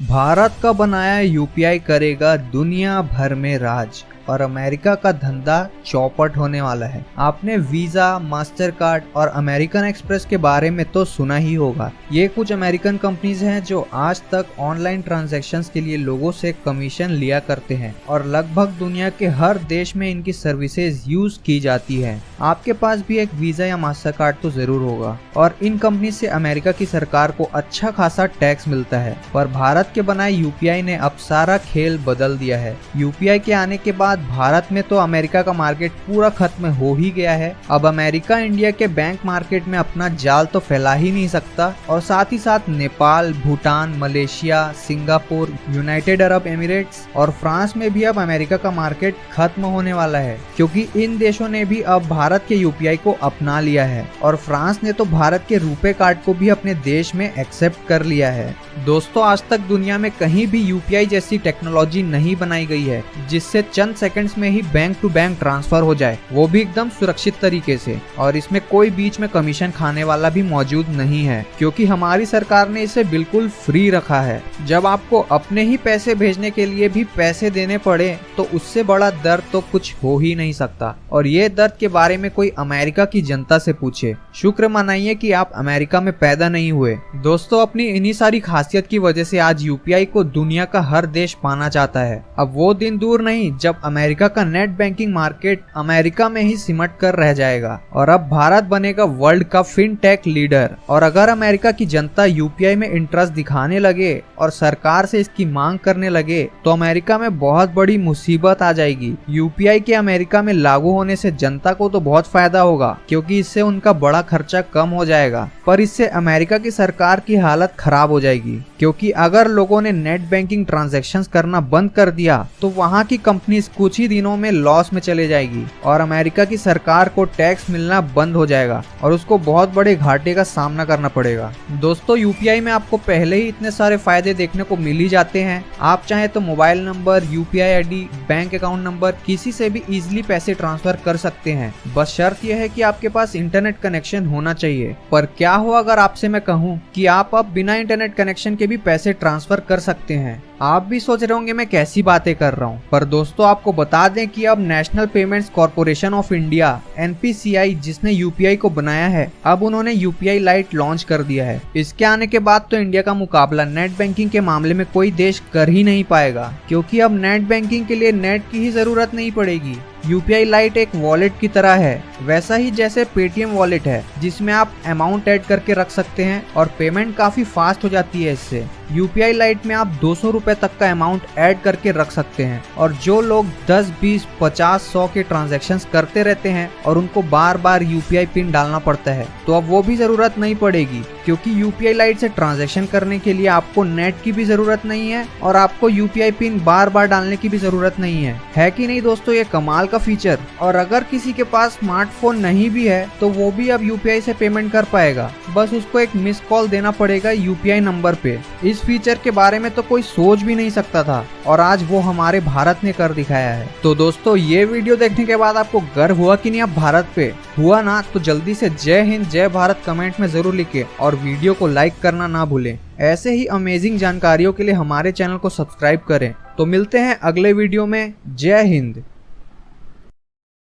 भारत का बनाया यूपीआई करेगा दुनिया भर में राज और अमेरिका का धंधा चौपट होने वाला है। आपने वीजा, मास्टर कार्ड और अमेरिकन एक्सप्रेस के बारे में तो सुना ही होगा। ये कुछ अमेरिकन कंपनीज हैं जो आज तक ऑनलाइन ट्रांजैक्शंस के लिए लोगों से कमीशन लिया करते हैं और लगभग दुनिया के हर देश में इनकी सर्विसेज यूज की जाती है। आपके पास भी एक वीजा या मास्टर कार्ड तो जरूर होगा और इन कंपनी से अमेरिका की सरकार को अच्छा खासा टैक्स मिलता है। पर भारत के बनाए यूपीआई ने अब सारा खेल बदल दिया है। यूपीआई के आने के बाद भारत में तो अमेरिका का मार्केट पूरा खत्म हो ही गया है। अब अमेरिका इंडिया के बैंक मार्केट में अपना जाल तो फैला ही नहीं सकता और साथ ही साथ Nepal, Bhutan, Malaysia, Singapore, United Arab Emirates और फ्रांस में भी अब अमेरिका का मार्केट खत्म होने वाला है, क्योंकि इन देशों ने भी अब भारत के यूपीआई को अपना लिया है और फ्रांस ने तो भारत के रुपे कार्ड को भी अपने देश में एक्सेप्ट कर लिया है। दोस्तों, आज तक दुनिया में कहीं भी यूपीआई जैसी टेक्नोलॉजी नहीं बनाई गई है जिससे चंद सेकंड्स में ही बैंक टू बैंक ट्रांसफर हो जाए, वो भी एकदम सुरक्षित तरीके से। और इसमें कोई बीच में कमीशन खाने वाला भी मौजूद नहीं है, क्योंकि हमारी सरकार ने इसे बिल्कुल फ्री रखा है। जब आपको अपने ही पैसे भेजने के लिए भी पैसे देने पड़े तो उससे बड़ा दर्द तो कुछ हो ही नहीं सकता। और ये दर्द के बारे में कोई अमेरिका की जनता से पूछे। शुक्र मनाइए कि आप अमेरिका में पैदा नहीं हुए। दोस्तों, अपनी इन्हीं सारी खासियत की वजह से आज यूपीआई को दुनिया का हर देश पाना चाहता है। अब वो दिन दूर नहीं जब अमेरिका का नेट बैंकिंग मार्केट अमेरिका में ही सिमट कर रह जाएगा और अब भारत बनेगा वर्ल्ड का फिनटेक लीडर। और अगर अमेरिका की जनता यूपीआई में इंटरेस्ट दिखाने लगे और सरकार से इसकी मांग करने लगे तो अमेरिका में बहुत बड़ी मुसीबत आ जाएगी। यूपीआई के अमेरिका में लागू होने से जनता को तो बहुत फायदा होगा, क्योंकि इससे उनका बड़ा खर्चा कम हो जाएगा, पर इससे अमेरिका की सरकार की हालत खराब हो जाएगी, क्योंकि अगर लोगों ने नेट बैंकिंग ट्रांजैक्शंस करना बंद कर दिया तो वहां की कंपनीज कुछ ही दिनों में लॉस में चले जाएगी और अमेरिका की सरकार को टैक्स मिलना बंद हो जाएगा और उसको बहुत बड़े घाटे का सामना करना पड़ेगा। दोस्तों, यूपीआई में आपको पहले ही इतने सारे फायदे देखने को मिल ही जाते हैं। आप चाहे तो mobile number, UPI ID, bank account number किसी से भी इजीली पैसे ट्रांसफर कर सकते हैं। बस शर्त यह है कि आपके पास इंटरनेट कनेक्शन होना चाहिए। पर क्या हो अगर आपसे मैं कहूँ कि आप अब बिना इंटरनेट कनेक्शन के भी पैसे ट्रांसफर कर सकते हैं? आप भी सोच रहे होंगे मैं कैसी बातें कर रहा हूँ, पर दोस्तों आपको बता दें कि अब national payments corporation of India (NPCI) जिसने यूपीआई को बनाया है, अब उन्होंने यूपीआई लाइट लॉन्च कर दिया है। इसके आने के बाद तो इंडिया का मुकाबला नेट बैंकिंग के मामले में कोई देश कर ही नहीं पाएगा, क्योंकि अब नेट बैंकिंग के लिए नेट की ही जरूरत नहीं पड़ेगी। यूपीआई लाइट एक वॉलेट की तरह है, वैसा ही जैसे पेटीएम वॉलेट है, जिसमें आप अमाउंट ऐड करके रख सकते हैं और पेमेंट काफी फास्ट हो जाती है इससे। यूपीआई लाइट में आप 200 रुपए तक का अमाउंट ऐड करके रख सकते हैं और जो लोग 10, 20, 50, 100 के ट्रांजैक्शंस करते रहते हैं और उनको बार बार यूपीआई पिन डालना पड़ता है, तो अब वो भी जरूरत नहीं पड़ेगी, क्योंकि यूपीआई लाइट से ट्रांजैक्शन करने के लिए आपको नेट की भी जरूरत नहीं है और आपको यूपीआई पिन बार बार डालने की भी जरूरत नहीं है कि नहीं दोस्तों? ये कमाल का फीचर। और अगर किसी के पास स्मार्टफोन नहीं भी है तो वो भी अब यूपीआई से पेमेंट कर पाएगा, बस उसको एक मिस कॉल देना पड़ेगा यूपीआई नंबर पे। इस फीचर के बारे में तो कोई सोच भी नहीं सकता था और आज वो हमारे भारत ने कर दिखाया है। तो दोस्तों, ये वीडियो देखने के बाद आपको गर्व हुआ कि नहीं? अब भारत पे हुआ ना? तो जल्दी से जय हिंद, जय भारत कमेंट में जरूर लिखें और वीडियो को लाइक करना ना भूलें। ऐसे ही अमेजिंग जानकारियों के लिए हमारे चैनल को सब्सक्राइब करें। तो मिलते हैं अगले वीडियो में। जय हिंद।